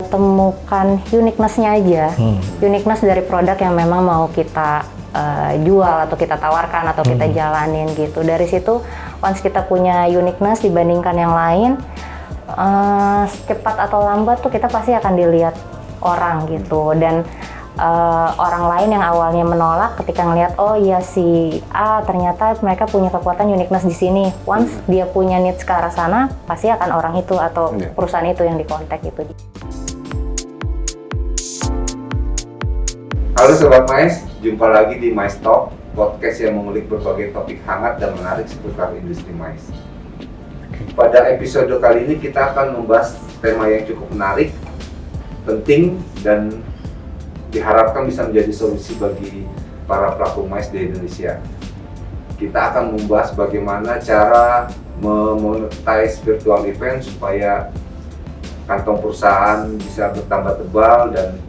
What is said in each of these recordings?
temukan uniqueness-nya aja, uniqueness dari produk yang memang mau kita jual atau kita tawarkan atau kita jalanin gitu. Dari situ, once kita punya uniqueness dibandingkan yang lain, cepat atau lambat tuh kita pasti akan dilihat orang gitu. Dan orang lain yang awalnya menolak ketika ngelihat oh iya si A ternyata mereka punya kekuatan uniqueness di sini. Once dia punya needs ke arah sana, pasti akan orang itu atau perusahaan itu yang dikontak itu. Halo Sobat Mais, jumpa lagi di Mais Talk, podcast yang mengulik berbagai topik hangat dan menarik seputar industri mais. Pada episode kali ini kita akan membahas tema yang cukup menarik, penting, dan diharapkan bisa menjadi solusi bagi para pelaku mais di Indonesia. Kita akan membahas bagaimana cara memonetize virtual event supaya kantong perusahaan bisa bertambah tebal dan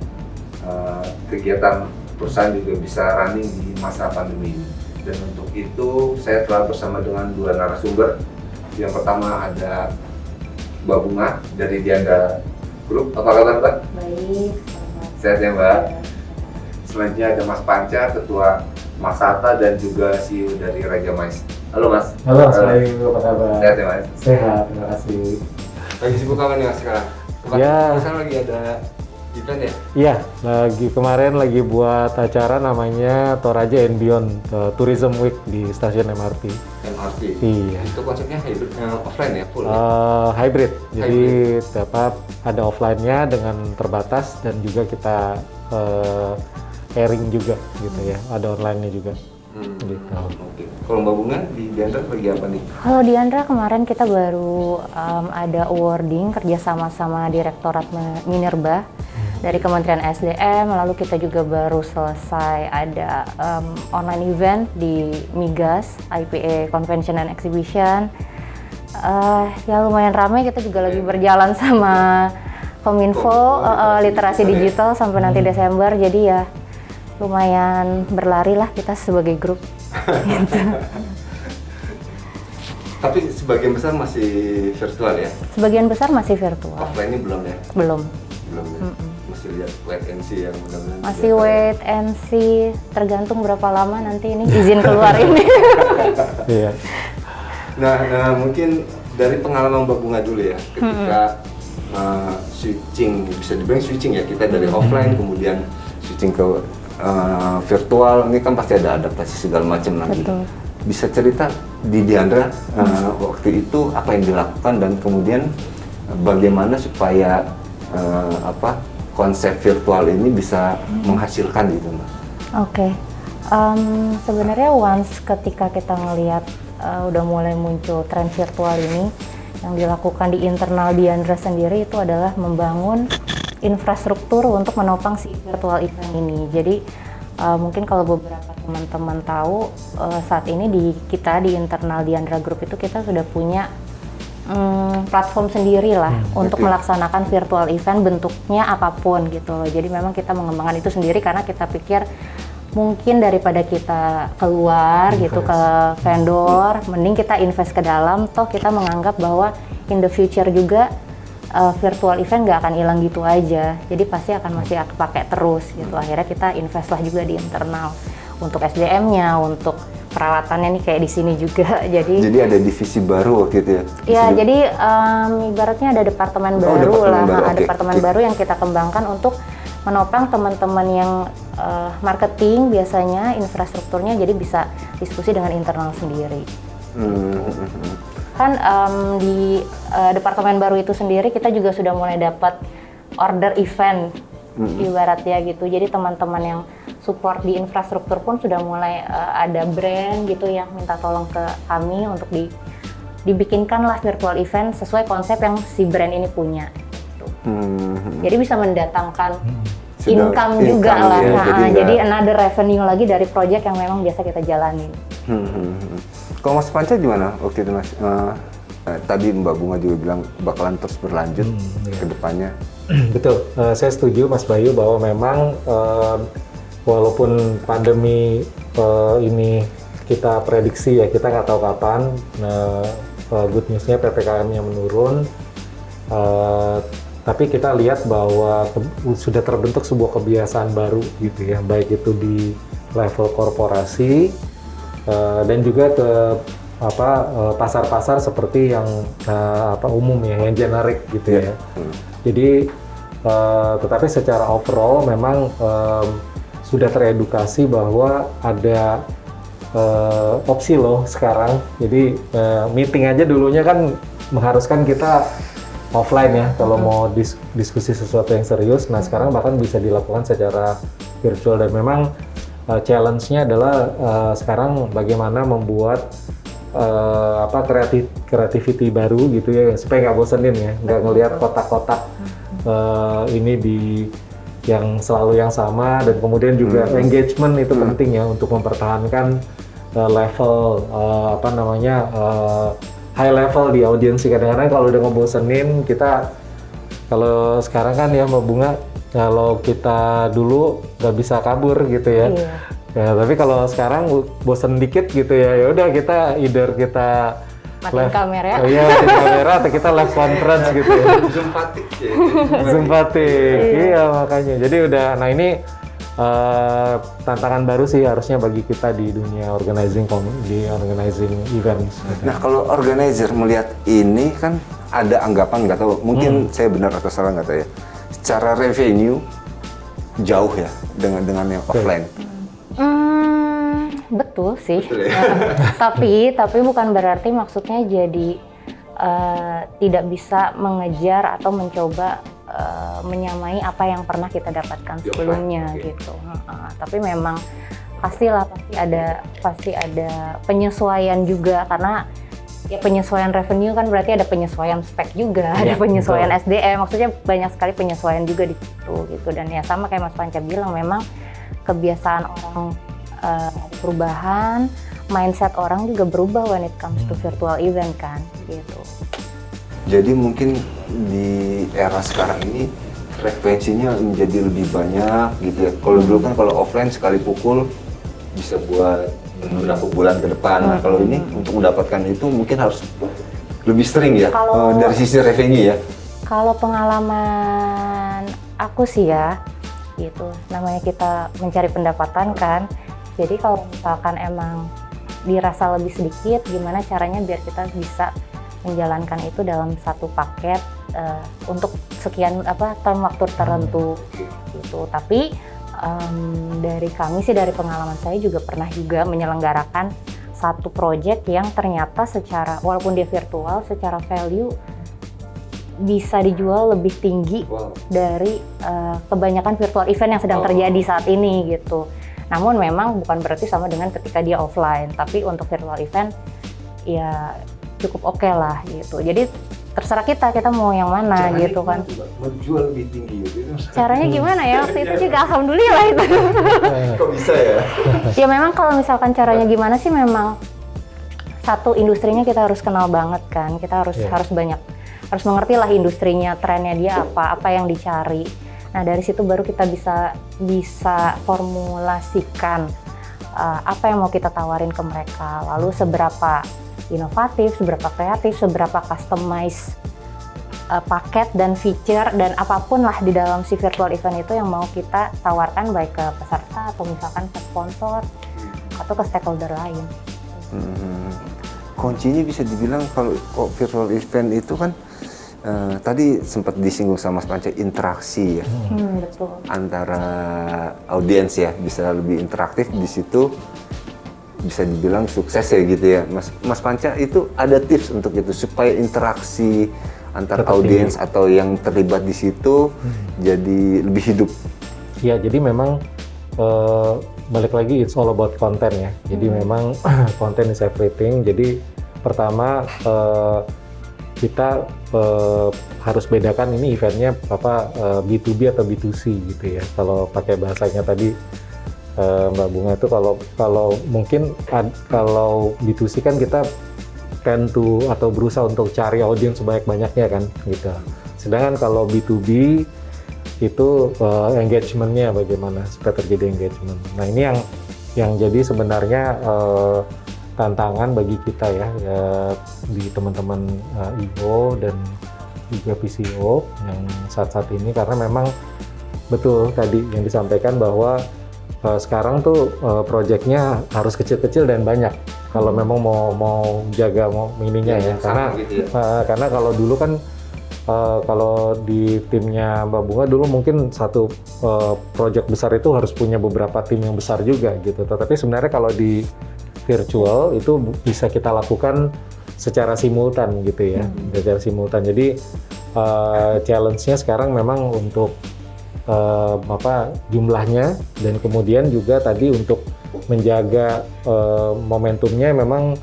kegiatan perusahaan juga bisa running di masa pandemi ini. Dan untuk itu saya telah bersama dengan dua narasumber. Yang pertama ada Mbak Bunga dari Diandra Group. Apa kabar Mbak? Baik. Sehat ya Mbak? Selanjutnya ada Mas Panca, Ketua Masata dan juga CEO dari Raja Mais. Halo Mas. Halo Mas Bayu, apa kabar? Sehat ya Mas? Sehat, terima kasih. Lagi sibuk apa nih Mas sekarang? Ya. Sekarang lagi ada event ya? Iya, kemarin lagi buat acara namanya Toraja and Beyond Tourism Week di stasiun MRT. MRT? Iya. Itu konsepnya hybrid, offline ya? Full Hybrid, jadi dapat ada offline-nya dengan terbatas dan juga kita airing juga gitu ya, ada online-nya juga. Gitu. Oke. Kalau Mbak Bunga di Diandra lagi apa nih? Kalau Diandra kemarin kita baru ada awarding kerjasama sama Direktorat Minerba dari Kementerian SDM, lalu kita juga baru selesai ada online event di Migas, IPA Convention and Exhibition. Ya lumayan ramai, kita juga lagi berjalan sama Kominfo, literasi digital sampai nanti Desember, jadi ya lumayan berlari lah kita sebagai grup. Gitu. Tapi sebagian besar masih virtual ya? Sebagian besar masih virtual. Offline-nya belum ya? Belum. Belum ya? Masih lihat wait and see yang benar-benar? Masih wait and see, tergantung berapa lama nanti ini izin keluar ini. Iya. Nah, mungkin dari pengalaman Mbak Bunga dulu ya, ketika switching, bisa dibilang switching ya, kita dari offline kemudian switching ke virtual, ini kan pasti ada adaptasi segala macam lagi. Betul. Bisa cerita di Diandra waktu itu apa yang dilakukan dan kemudian bagaimana supaya konsep virtual ini bisa menghasilkan gitu Mas? Oke. Sebenarnya once ketika kita ngelihat udah mulai muncul tren virtual ini, yang dilakukan di internal Diandra sendiri itu adalah membangun infrastruktur untuk menopang si virtual event ini. Jadi mungkin kalau beberapa teman-teman tahu, saat ini kita di internal Diandra Group itu kita sudah punya platform sendiri lah untuk melaksanakan virtual event bentuknya apapun gitu loh. Jadi memang kita mengembangkan itu sendiri karena kita pikir mungkin daripada kita keluar gitu ke vendor, mending kita invest ke dalam, toh kita menganggap bahwa in the future juga virtual event nggak akan hilang gitu aja, jadi pasti akan masih pakai terus gitu. Akhirnya kita invest lah juga di internal untuk SDM-nya, untuk peralatannya nih kayak di sini juga. Jadi ada divisi baru waktu itu ya? Iya, jadi ibaratnya ada departemen baru lah, ada departemen baru yang kita kembangkan untuk menopang teman-teman yang marketing biasanya infrastrukturnya, jadi bisa diskusi dengan internal sendiri. Kan di departemen baru itu sendiri kita juga sudah mulai dapat order event ibaratnya gitu. Jadi teman-teman yang support di infrastruktur pun sudah mulai ada brand gitu yang minta tolong ke kami untuk dibikinkan lah virtual event sesuai konsep yang si brand ini punya gitu. Jadi bisa mendatangkan income juga lah. Jadi another revenue lagi dari project yang memang biasa kita jalanin. Kalau Mas Panca gimana waktu itu Mas? Tadi Mbak Bunga juga bilang bakalan terus berlanjut ke depannya. Betul, saya setuju Mas Bayu bahwa memang walaupun pandemi ini kita prediksi ya, kita nggak tahu kapan. Good news-nya PPKM-nya menurun, tapi kita lihat bahwa sudah terbentuk sebuah kebiasaan baru gitu ya, baik itu di level korporasi dan juga ke pasar-pasar seperti yang umum ya, yang generik gitu ya. Jadi tetapi secara overall memang sudah teredukasi bahwa ada opsi loh sekarang. Jadi meeting aja dulunya kan mengharuskan kita offline ya kalau mau diskusi sesuatu yang serius. Nah sekarang bahkan bisa dilakukan secara virtual, dan memang challenge-nya adalah sekarang bagaimana membuat creativity baru gitu ya, supaya nggak bosenin ya, nggak ngelihat kotak-kotak ini di yang selalu yang sama, dan kemudian juga engagement itu penting ya untuk mempertahankan level high level di audiensi. Kadang-kadang kalau udah ngebosenin kita, kalau sekarang kan ya Mbak Bunga, kalau kita dulu nggak bisa kabur gitu ya. Iya. Ya, tapi kalau sekarang bosen dikit gitu ya udah kita kita matiin kamera. Iya, matiin kamera atau kita live conference gitu ya. Simpatik ya. Simpatik. Iya, makanya. Jadi udah, nah ini tantangan baru sih harusnya bagi kita di dunia organizing events. Nah, kalau organizer melihat ini kan ada anggapan, nggak tahu, mungkin saya benar atau salah nggak tahu ya. Secara revenue jauh ya dengan yang offline. Betul sih. Betul ya? Tapi bukan berarti maksudnya jadi tidak bisa mengejar atau mencoba menyamai apa yang pernah kita dapatkan sebelumnya gitu. Tapi memang pasti ada penyesuaian juga, karena ya penyesuaian revenue kan berarti ada penyesuaian spek juga, ada penyesuaian betul. SDM, maksudnya banyak sekali penyesuaian juga di situ gitu. Dan ya sama kayak Mas Panca bilang, memang kebiasaan orang perubahan, mindset orang juga berubah when it comes to virtual event kan gitu. Jadi mungkin di era sekarang ini frekuensinya menjadi lebih banyak gitu ya. Kalau dulu kan kalau offline sekali pukul bisa buat beberapa bulan ke depan. Nah, kalau ini untuk mendapatkan itu mungkin harus lebih sering ya dari sisi revenue ya. Kalau pengalaman aku sih ya, gitu. Namanya kita mencari pendapatan kan. Jadi kalau misalkan emang dirasa lebih sedikit, gimana caranya biar kita bisa menjalankan itu dalam satu paket untuk sekian term waktu tertentu gitu. Tapi dari kami sih, dari pengalaman saya juga pernah juga menyelenggarakan satu project yang ternyata secara, walaupun dia virtual, secara value bisa dijual lebih tinggi dari kebanyakan virtual event yang sedang terjadi saat ini gitu. Namun memang bukan berarti sama dengan ketika dia offline, tapi untuk virtual event ya cukup oke lah gitu. Jadi terserah kita mau yang mana. Caranya gitu kan. Menjual lebih tinggi gitu. Caranya gimana ya? Waktu itu juga alhamdulillah itu. Kok bisa ya? Ya memang kalau misalkan caranya gimana sih, memang satu, industrinya kita harus kenal banget kan. Kita harus harus mengerti lah industrinya, trennya dia apa yang dicari. Nah dari situ baru kita bisa formulasikan apa yang mau kita tawarin ke mereka. Lalu seberapa inovatif, seberapa kreatif, seberapa customize paket dan feature dan apapun lah di dalam si virtual event itu yang mau kita tawarkan, baik ke peserta atau misalkan ke sponsor atau ke stakeholder lain. Kuncinya bisa dibilang kalau virtual event itu kan tadi sempat disinggung sama Mas Panca, interaksi ya. Betul. Antara audiens ya, bisa lebih interaktif di situ. Bisa dibilang sukses ya gitu ya, Mas Panca, itu ada tips untuk itu supaya interaksi antar audiens atau yang terlibat di situ jadi lebih hidup? Ya, jadi memang balik lagi it's all about content ya. Jadi memang content is everything. Jadi pertama kita harus bedakan ini eventnya B2B atau B2C gitu ya. Kalau pakai bahasanya tadi Mbak Bunga itu, kalau mungkin kalau B2C kan kita tend to atau berusaha untuk cari audiens sebanyak-banyaknya kan gitu. Sedangkan kalau B2B itu engagementnya bagaimana supaya terjadi engagement. Nah ini yang jadi sebenarnya tantangan bagi kita ya di teman-teman IO dan juga PCO yang saat-saat ini, karena memang betul tadi yang disampaikan bahwa sekarang tuh project-nya harus kecil-kecil dan banyak kalau memang mau jaga ininya ya, karena kalau dulu kan kalau di timnya Mbak Bunga dulu mungkin satu project besar itu harus punya beberapa tim yang besar juga gitu. Tetapi sebenarnya kalau di virtual itu bisa kita lakukan secara simultan gitu ya, secara simultan. Jadi challenge-nya sekarang memang untuk jumlahnya, dan kemudian juga tadi untuk menjaga momentumnya memang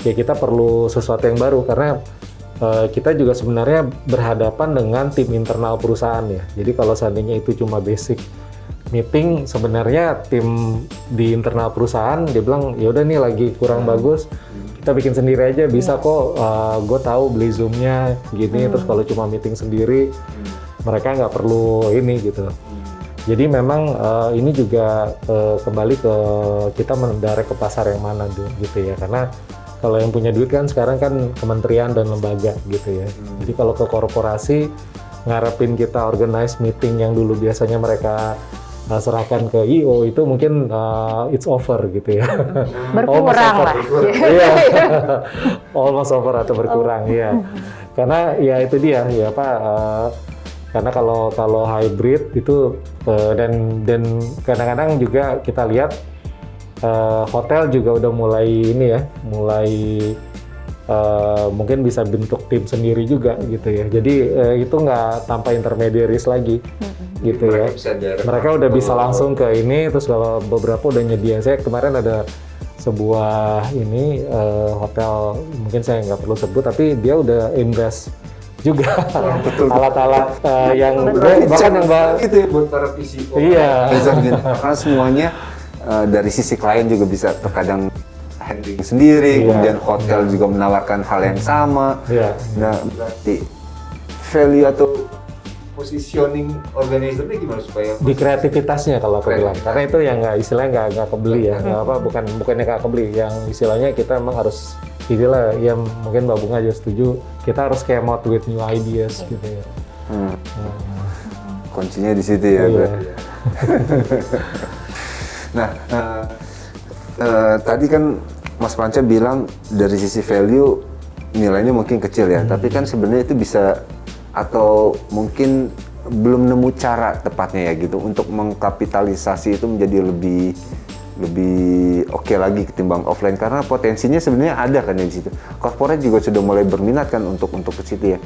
ya kita perlu sesuatu yang baru, karena kita juga sebenarnya berhadapan dengan tim internal perusahaan ya. Jadi kalau seandainya itu cuma basic meeting, sebenarnya tim di internal perusahaan dia bilang ya udah nih lagi kurang bagus, kita bikin sendiri aja bisa kok. Gue tahu beli Zoom-nya gini, terus kalau cuma meeting sendiri mereka nggak perlu ini gitu. Jadi memang ini juga kembali ke kita mendirect ke pasar yang mana gitu ya, karena kalau yang punya duit kan sekarang kan kementerian dan lembaga gitu ya. Jadi kalau ke korporasi ngarepin kita organize meeting yang dulu biasanya mereka serahkan ke IO itu mungkin it's over gitu ya. Berkurang lah. Iya. Almost over atau berkurang ya. Karena ya itu dia ya Pak. Karena kalau hybrid itu dan kadang-kadang juga kita lihat hotel juga udah mulai ini ya, mungkin bisa bentuk tim sendiri juga gitu ya. Jadi itu nggak tanpa intermediaries lagi gitu ya. Mereka udah bisa langsung ke ini, terus kalau beberapa udah nyediain. Saya kemarin ada sebuah ini hotel, mungkin saya nggak perlu sebut, tapi dia udah invest juga alat-alat yang bahkan yang itu ya buat para PCO. Iya. Karena semuanya dari sisi klien juga bisa terkadang handling sendiri, kemudian hotel juga menawarkan hal yang sama. Nah, berarti value atau positioning organizer-nya gimana supaya di kreativitasnya kalau aku bilang, karena itu yang nggak istilahnya nggak kebeli ya, bukannya nggak kebeli, yang istilahnya kita memang harus inilah yang mungkin Mbak Bunga aja setuju, kita harus came out with new ideas gitu ya. Kuncinya di situ ya. Nah, tadi kan Mas Panca bilang dari sisi value nilainya mungkin kecil ya, tapi kan sebenarnya itu bisa, atau mungkin belum nemu cara tepatnya ya gitu untuk mengkapitalisasi itu menjadi lebih oke lagi ketimbang offline, karena potensinya sebenarnya ada kan di situ. Corporate juga sudah mulai berminat kan untuk ke situ ya.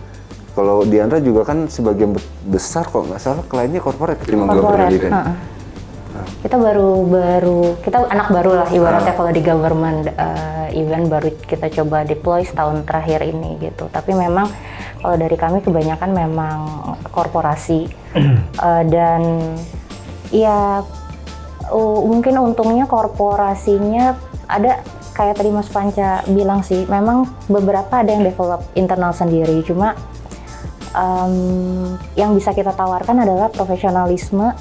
Kalau Diandra juga kan sebagian besar kok nggak salah kliennya corporate ketimbang government kan. Kita anak baru lah ibaratnya kalau di government event baru kita coba deploy setahun terakhir ini gitu. Tapi memang kalau dari kami kebanyakan memang korporasi dan ya mungkin untungnya korporasinya ada kayak tadi Mas Panca bilang sih, memang beberapa ada yang develop internal sendiri, cuma yang bisa kita tawarkan adalah profesionalisme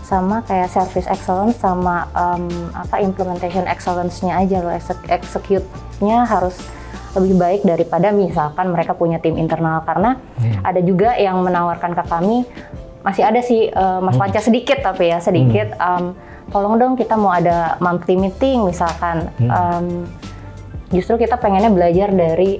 sama kayak service excellence sama implementation excellence-nya aja loh, execute-nya harus lebih baik daripada misalkan mereka punya tim internal, karena ada juga yang menawarkan ke kami, masih ada sih Mas Panca sedikit tapi ya sedikit, tolong dong kita mau ada monthly meeting misalkan, justru kita pengennya belajar dari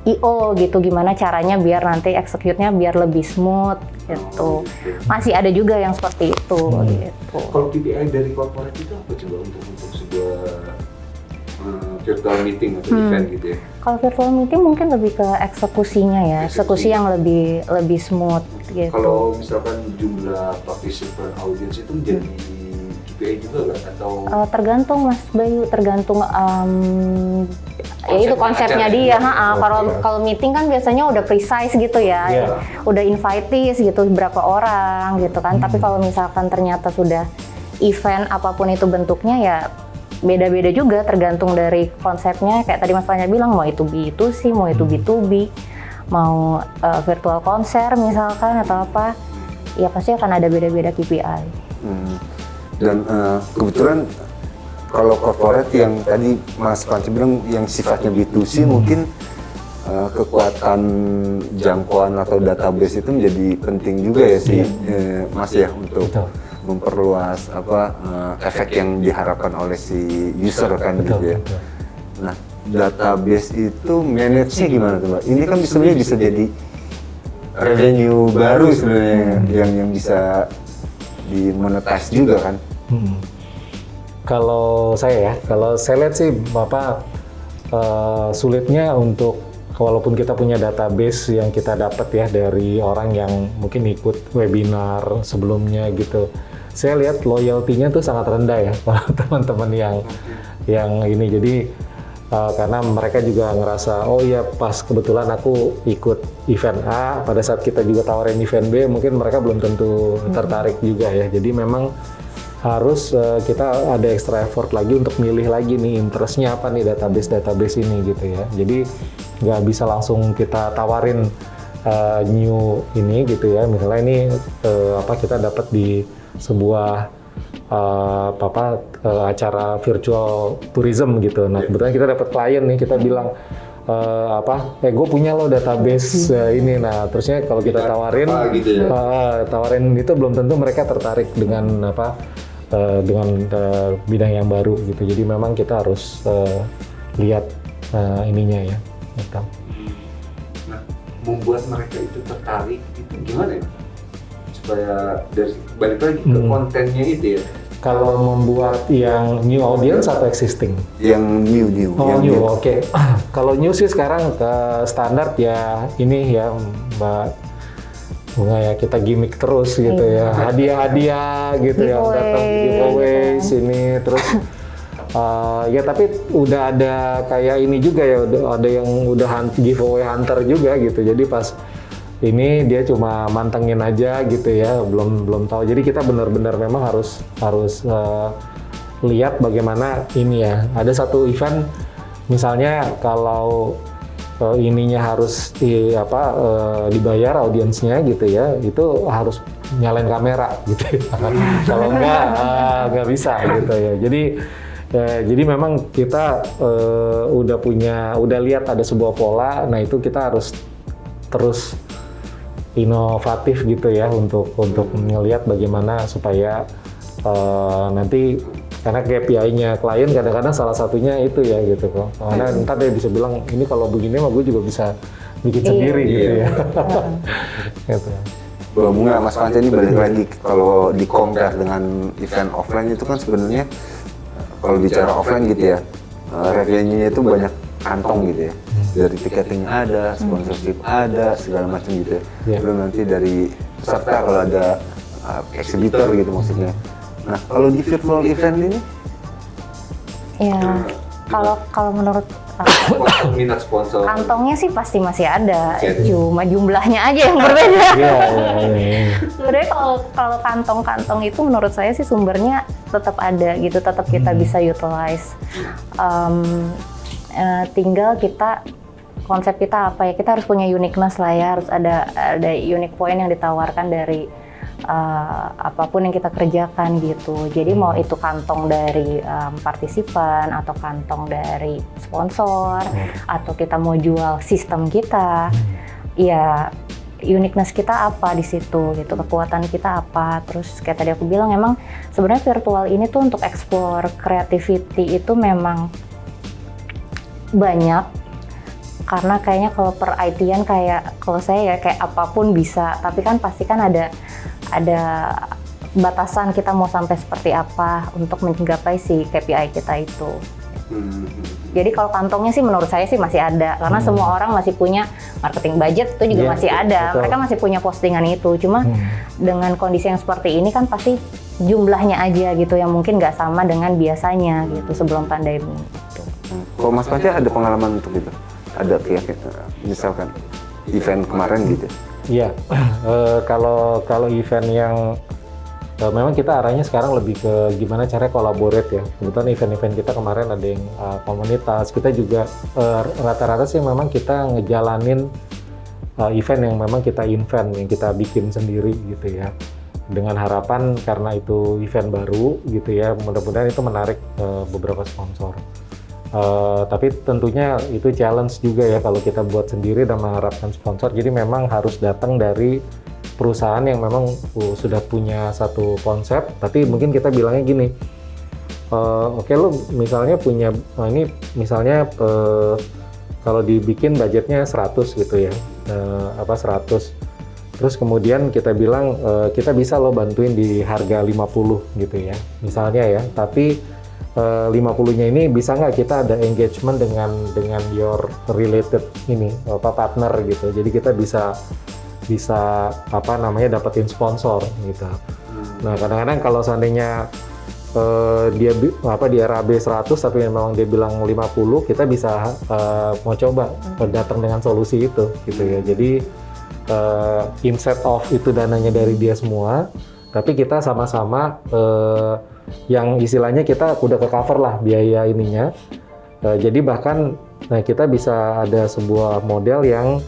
IO gitu, gimana caranya biar nanti execute-nya biar lebih smooth gitu. Masih ada juga yang seperti itu gitu. Kalau KPI dari corporate itu apa coba untuk sebuah virtual meeting atau event gitu ya? Kalau virtual meeting mungkin lebih ke eksekusinya ya, eksekusi yang lebih smooth gitu. Kalau misalkan jumlah participant audience itu menjadi KPI juga nggak atau? Tergantung Mas Bayu, tergantung ya itu konsepnya dia. Kalau meeting kan biasanya udah precise gitu ya, udah invitees gitu berapa orang gitu kan. Tapi kalau misalkan ternyata sudah event apapun itu bentuknya ya beda-beda juga tergantung dari konsepnya. Kayak tadi Mas Panca bilang mau itu B2C, mau itu B2B, mau virtual konser misalkan atau apa, ya pasti akan ada beda-beda KPI. Dan kebetulan kalau corporate yang tadi Mas Panca bilang yang sifatnya B2C mungkin kekuatan jangkauan atau database itu menjadi penting juga ya sih, Mas ya, untuk Betul. memperluas efek yang diharapkan oleh si user kan Betul, gitu ya. betul. Nah, database itu manage-nya gimana tuh, Mbak? Ini kan sebenarnya bisa jadi revenue baru sebenarnya yang bisa dimonetize juga kan. Kalau saya lihat sih Bapak sulitnya untuk, walaupun kita punya database yang kita dapat ya dari orang yang mungkin ikut webinar sebelumnya gitu, saya lihat loyalty-nya tuh sangat rendah ya para teman-teman yang ini. Jadi karena mereka juga ngerasa, oh iya pas kebetulan aku ikut event A, pada saat kita juga tawarin event B, mungkin mereka belum tentu tertarik juga ya. Jadi memang harus kita ada extra effort lagi untuk milih lagi nih interestnya apa nih database ini gitu ya. Jadi nggak bisa langsung kita tawarin new ini gitu ya. Misalnya ini kita dapat di sebuah acara virtual tourism gitu. Nah kebetulan kita dapat klien nih, kita bilang gue punya lo database ini. Nah terusnya kalau kita tawarin gitu ya? Tawarin itu belum tentu mereka tertarik dengan bidang yang baru gitu. Jadi memang kita harus lihat ininya ya gitu. Nah, membuat mereka itu tertarik itu gimana ya? Supaya dari balik lagi ke kontennya itu ya. Kalau membuat yang new audience atau existing? Yang new. Oh, new, oke. Kalau new sih sekarang ke standar ya ini ya Mbak Bunga ya, kita gimmick terus gitu ya. Hadiah-hadiah gitu yang datang, giveaways ini terus ya tapi udah ada kayak ini juga ya, ada yang udah giveaway hunter juga gitu. Jadi pas ini dia cuma mantengin aja gitu ya, belum tahu. Jadi kita benar-benar memang harus lihat bagaimana ini ya. Ada satu event misalnya kalau ininya harus dibayar audiensnya gitu ya, itu harus nyalain kamera gitu ya. Kalau nggak bisa gitu ya. Jadi memang kita udah lihat ada sebuah pola. Nah itu kita harus terus inovatif gitu ya untuk melihat bagaimana supaya nanti, karena KPI-nya klien kadang-kadang salah satunya itu ya gitu kok. Karena ntar dia bisa bilang ini kalau begini mah gue juga bisa bikin sendiri gitu ya. Gitu. Bunga, Mas Panca ini balik lagi, kalau di compare dengan event offline itu kan sebenarnya kalau bicara offline gitu ya, revenue-nya itu banyak kantong gitu ya. Dari tiketing ada, sponsorship ada, segala macam gitu ya. Belum nanti dari peserta kalau ada exhibitor gitu maksudnya. Nah, kalau di virtual event ini? Ya, kalau menurut minat sponsor. kantongnya sih pasti masih ada, cuma jumlahnya aja yang berbeda. Sebenarnya kalau kantong-kantong itu menurut saya sih sumbernya tetap ada gitu, tetap kita bisa utilize. Tinggal konsep kita apa ya, kita harus punya uniqueness lah ya, harus ada unique point yang ditawarkan dari apapun yang kita kerjakan gitu. Jadi mau itu kantong dari partisipan atau kantong dari sponsor atau kita mau jual sistem kita, ya uniqueness kita apa di situ gitu, kekuatan kita apa. Terus kayak tadi aku bilang, emang sebenarnya virtual ini tuh untuk explore creativity itu memang banyak. Karena kayaknya kalau per IT-an kayak kalau saya ya kayak apapun bisa, tapi kan pasti kan ada batasan kita mau sampai seperti apa untuk menggapai si KPI kita itu. Jadi kalau kantongnya sih menurut saya sih masih ada, karena semua orang masih punya marketing budget itu juga masih ada, betul. Mereka masih punya postingan itu, cuma dengan kondisi yang seperti ini kan pasti jumlahnya aja gitu yang mungkin nggak sama dengan biasanya gitu sebelum pandemi. Gitu. Kalau Mas Panca ada pengalaman untuk itu? Ada misalkan event kemarin gitu? Iya, kalau event yang memang kita arahnya sekarang lebih ke gimana caranya collaborate ya. Kebetulan event-event kita kemarin ada yang komunitas, kita juga rata-rata sih memang kita ngejalanin event yang memang kita invent, yang kita bikin sendiri gitu ya. Dengan harapan karena itu event baru gitu ya, mudah-mudahan itu menarik beberapa sponsor. Tapi tentunya itu challenge juga ya kalau kita buat sendiri dan mengharapkan sponsor. Jadi memang harus datang dari perusahaan yang memang sudah punya satu konsep. Tapi mungkin kita bilangnya gini, oke, lu misalnya punya ini misalnya kalau dibikin budgetnya 100 gitu ya, 100. Terus kemudian kita bilang kita bisa lo bantuin di harga 50 gitu ya, misalnya ya. Tapi 50-nya ini bisa nggak kita ada engagement dengan your related ini partner gitu. Jadi kita bisa dapetin sponsor gitu. Nah kadang-kadang kalau seandainya dia di RAB 100 tapi memang dia bilang 50, kita bisa mau coba datang dengan solusi itu gitu ya. Jadi instead of itu dananya dari dia semua, tapi kita sama-sama yang istilahnya kita udah ke cover lah biaya ininya. Jadi bahkan kita bisa ada sebuah model yang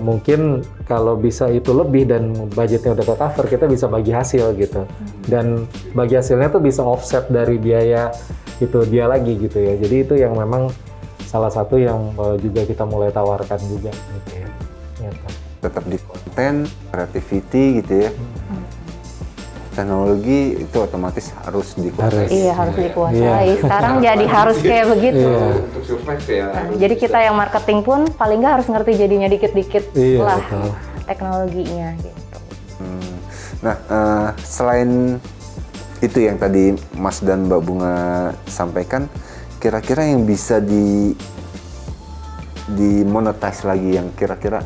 mungkin kalau bisa itu lebih dan budgetnya udah ke cover, kita bisa bagi hasil gitu. Dan bagi hasilnya tuh bisa offset dari biaya itu dia lagi gitu ya. Jadi itu yang memang salah satu yang juga kita mulai tawarkan juga gitu ya. Gitu. Tetap di konten, creativity gitu ya. Teknologi itu otomatis harus dikuasai. Iya, harus dikuasai. Iya. Sekarang jadi harus kayak begitu. Iya. Untuk survive ya. Jadi kita yang marketing pun paling nggak harus ngerti jadinya dikit-dikit Iya, lah betul. teknologinya gitu. Nah, selain itu yang tadi Mas dan Mbak Bunga sampaikan, kira-kira yang bisa dimonetize lagi yang kira-kira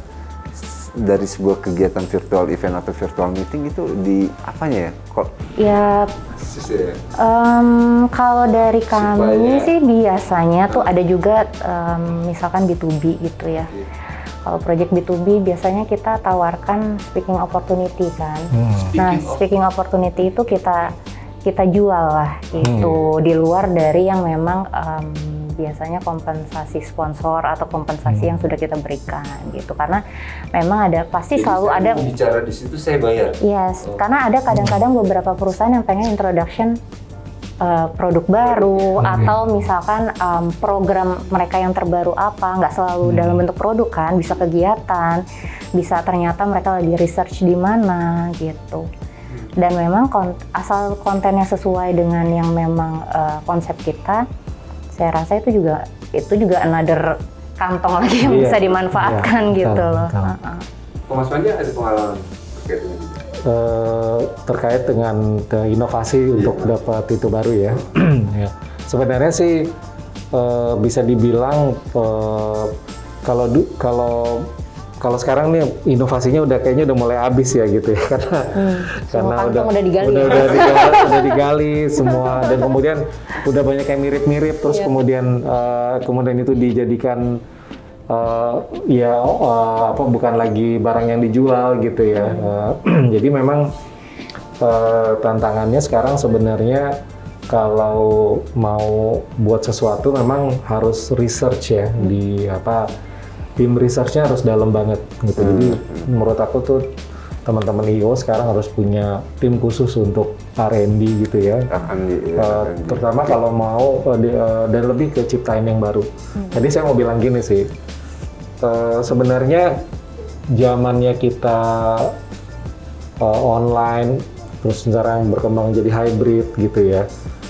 dari sebuah kegiatan virtual event atau virtual meeting itu di apanya ya? Ya, kalau dari kami sih biasanya tuh ada juga misalkan B2B gitu ya. Kalau project B2B biasanya kita tawarkan speaking opportunity kan. Speaking opportunity itu kita jual lah gitu di luar dari yang memang biasanya kompensasi sponsor atau kompensasi yang sudah kita berikan gitu, karena memang ada pasti jadi selalu ada bicara di situ saya bayar. Yes, karena ada kadang-kadang beberapa perusahaan yang pengen introduction produk baru atau misalkan program mereka yang terbaru apa, nggak selalu dalam bentuk produk kan, bisa kegiatan, bisa ternyata mereka lagi research di mana gitu. Dan memang asal kontennya sesuai dengan yang memang konsep kita, saya rasa itu juga another kantong lagi yang bisa dimanfaatkan gitu loh. Mas Pandi ada pengalaman terkait dengan itu? Terkait dengan inovasi untuk dapat itu baru ya. Ya. Sebenarnya sih bisa dibilang kalau sekarang nih inovasinya kayaknya udah mulai habis ya gitu ya, karena udah digali, udah digali semua, dan kemudian udah banyak yang mirip-mirip, terus kemudian itu dijadikan bukan lagi barang yang dijual gitu ya. Jadi memang tantangannya sekarang sebenarnya kalau mau buat sesuatu memang harus research ya, tim researchnya harus dalam banget gitu. Jadi menurut aku tuh teman-teman IO sekarang harus punya tim khusus untuk R&D gitu ya. Terutama kalau mau dan lebih ke ciptain yang baru. Tadi saya mau bilang gini sih, sebenarnya zamannya kita online, terus sekarang berkembang jadi hybrid gitu ya.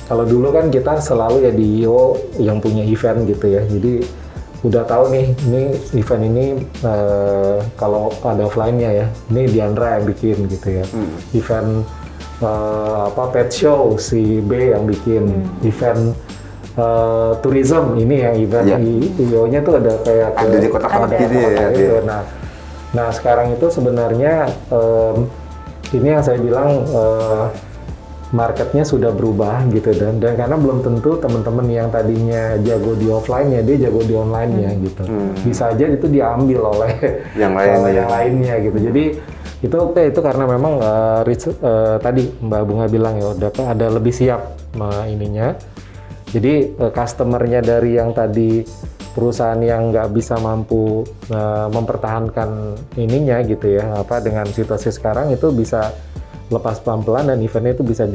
Kalau dulu kan kita selalu ya di IO yang punya event gitu ya. Jadi udah tahu nih, ini event ini kalau ada offline-nya ya, ini Diandra yang bikin gitu ya. Event pet show si B yang bikin. Event tourism ini yang event IO-nya tuh ada kayak ada di kotak-kotak gitu ya. Nah sekarang itu sebenarnya ini yang saya bilang marketnya sudah berubah gitu, dan karena belum tentu teman-teman yang tadinya jago di offline-nya dia jago di online-nya gitu. Bisa aja itu diambil oleh yang lainnya gitu. Jadi itu karena memang tadi Mbak Bunga bilang ya udah ada lebih siap ininya. Jadi customer-nya dari yang tadi perusahaan yang nggak bisa mampu mempertahankan ininya gitu ya, dengan situasi sekarang itu bisa lepas pelan-pelan dan eventnya itu bisa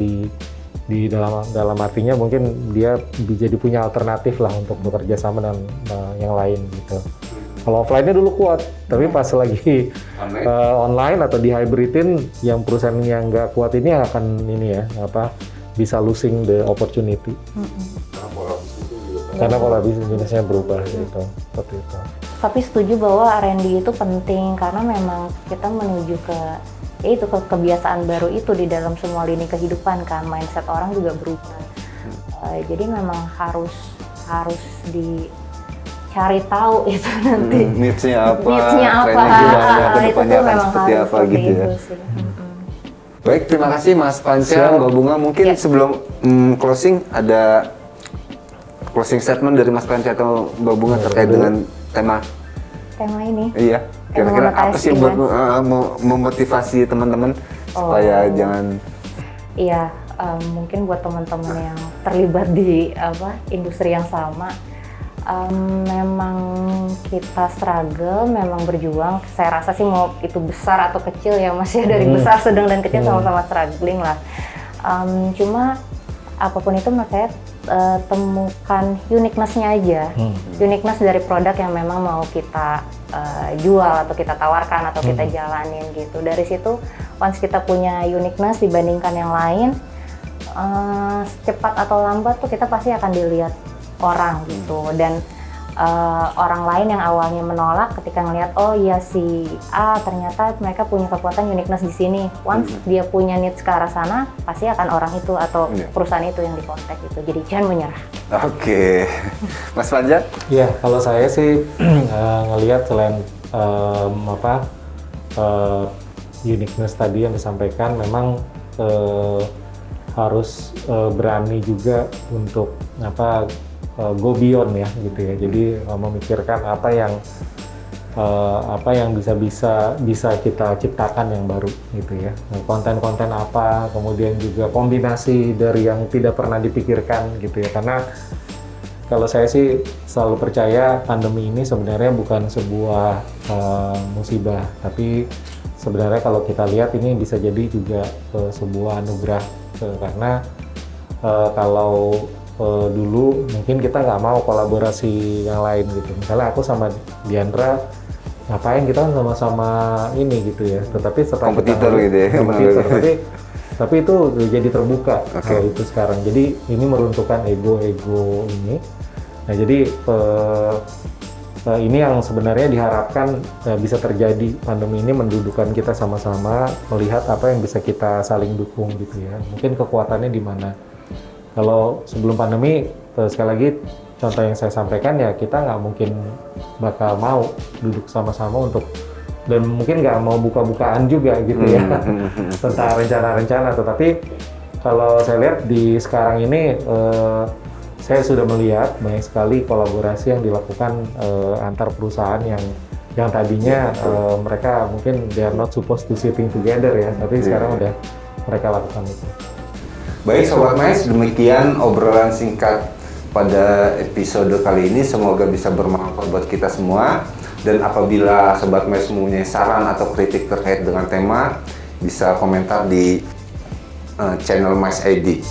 di dalam artinya mungkin dia jadi punya alternatif lah untuk bekerja sama dengan yang lain gitu. Kalau offline-nya dulu kuat, tapi pas lagi online atau di hybridin, yang perusahaan yang nggak kuat ini akan bisa losing the opportunity. Karena pola bisnisnya berubah gitu, seperti itu. Tapi setuju bahwa R&D itu penting karena memang kita menuju ke kebiasaan baru itu di dalam semua lini kehidupan kan, mindset orang juga berubah. Jadi memang harus dicari tahu itu nanti needs-nya apa, trennya gimana, ke itu depannya akan memang seperti harus apa gitu ya. sih. Baik, terima kasih Mas Panca, Mbak Bunga. Mungkin sebelum closing, ada closing statement dari Mas Panca atau Mbak Bunga terkait dengan tema ini. Iya, kira-kira apa sih buat memotivasi teman-teman supaya jangan... Iya, mungkin buat teman-teman yang terlibat di industri yang sama, memang kita struggle, memang berjuang. Saya rasa sih mau itu besar atau kecil ya, masih dari besar, sedang dan kecil sama-sama struggling lah. Cuma apapun itu menurut saya temukan uniqueness-nya aja, uniqueness dari produk yang memang mau kita jual atau kita tawarkan atau kita jalanin gitu. Dari situ once kita punya uniqueness dibandingkan yang lain, cepat atau lambat tuh kita pasti akan dilihat orang gitu. Dan orang lain yang awalnya menolak ketika ngelihat oh iya si A ternyata mereka punya kekuatan uniqueness di sini, once dia punya needs ke arah sana pasti akan orang itu atau perusahaan itu yang dikontak gitu. Jadi jangan menyerah. Oke. Mas Panca? Iya, kalau saya sih ngelihat selain uniqueness tadi yang disampaikan, memang harus berani juga untuk go beyond ya gitu ya. Jadi memikirkan apa yang bisa kita ciptakan yang baru gitu ya. Konten-konten apa, kemudian juga kombinasi dari yang tidak pernah dipikirkan gitu ya. Karena kalau saya sih selalu percaya pandemi ini sebenarnya bukan sebuah musibah, tapi sebenarnya kalau kita lihat ini bisa jadi juga sebuah anugerah karena kalau dulu mungkin kita nggak mau kolaborasi yang lain gitu. Misalnya aku sama Diandra ngapain, kita kan sama-sama ini gitu ya. Tetapi setelah kompetitor gitu ya. Kompetitor, tapi itu jadi terbuka kalau itu sekarang. Jadi ini meruntuhkan ego ini. Nah jadi ini yang sebenarnya diharapkan bisa terjadi. Pandemi ini mendudukan kita sama-sama melihat apa yang bisa kita saling dukung gitu ya. Mungkin kekuatannya di mana. Kalau sebelum pandemi, sekali lagi contoh yang saya sampaikan ya, kita nggak mungkin bakal mau duduk sama-sama dan mungkin nggak mau buka-bukaan juga gitu ya tentang rencana-rencana. Tetapi kalau saya lihat di sekarang ini, saya sudah melihat banyak sekali kolaborasi yang dilakukan antar perusahaan yang tadinya mereka mungkin they are not supposed to sitting together ya, tapi sekarang udah mereka lakukan itu. Baik Sobat Mais, demikian obrolan singkat pada episode kali ini. Semoga bisa bermanfaat buat kita semua. Dan apabila Sobat Mais mempunyai saran atau kritik terkait dengan tema, bisa komentar di channel Mais ID.